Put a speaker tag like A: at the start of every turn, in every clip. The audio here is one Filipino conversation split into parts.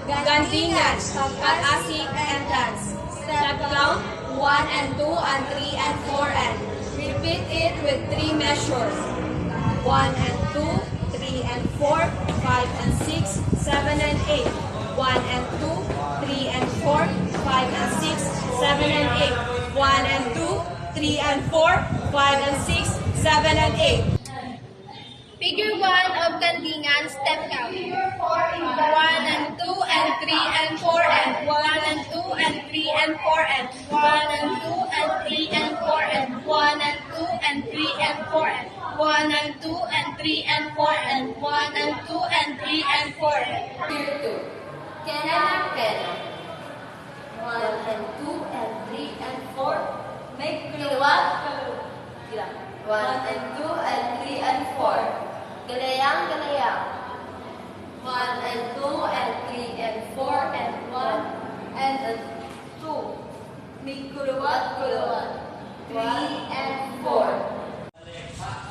A: Gantingan, pag-asik and dance. Step count, 1 and 2 and 3 and 4 and. Repeat it with 3 measures. 1 and 2, 3 and 4, 5 and 6, 7 and 8. 1 and 2, 3 and 4, 5 and 6, 7 and 8. 1 and 2, 3 and 4, 5 and 6, 7 and 8.
B: Figure 1 of Gantingan step count. 1 and 2 and 3 and 4 and 1 and 2 and 3 and 4 and 1 and 2 and 3 and 4 and 1 and 2 and 3 and 4 and 1 and 2 and 3 and 4 and 1 and 2 and 3 and 4 and
A: Figure 2. Kena, kena. 1 and 2 and 3 and 4. Make keluar. 1 and 2 and 3 and 4. Gelayang, gelayang. 1 and 2 and 3 and 4 and 1 and 2. Make keluar, keluar. 3 and 4.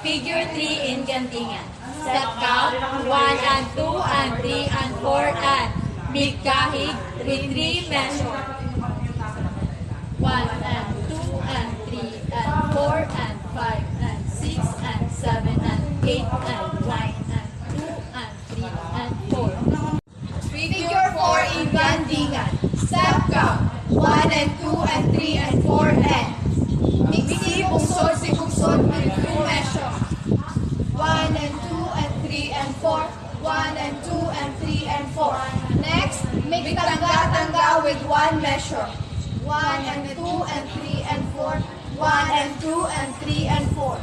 A: Figure 3 in Gantingan. Step count, 1 and 2 and 3 and 4 and make kahig with 3 measure. 1 and 2 and 3 and 4 and 5 and 6 and 7 and 8 and 9 and 2 and 3 and 4. Figure 4 in Gantingan. Step count, 1 and 2 and 3 and 4 and mixi bungsod si bungsod with 2 measure. 1 and 2 and 3 and 4. 1 and 2 and 3 and 4. Next, make tangga-tangga with 1 measure. 1 and 2 and 3 and 4. 1 and 2 and 3 and 4.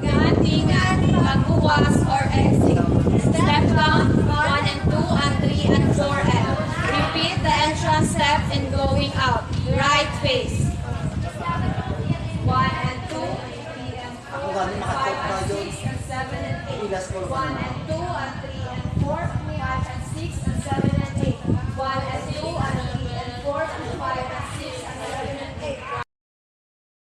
A: Gantingan, pagbuwas or exit. Step count, 1 and 2 and 3 and 4 and. Repeat the entrance step in going out. Right face. 1 and 2, 3 and 4, 5 and 6 and 7 and 8. 1 and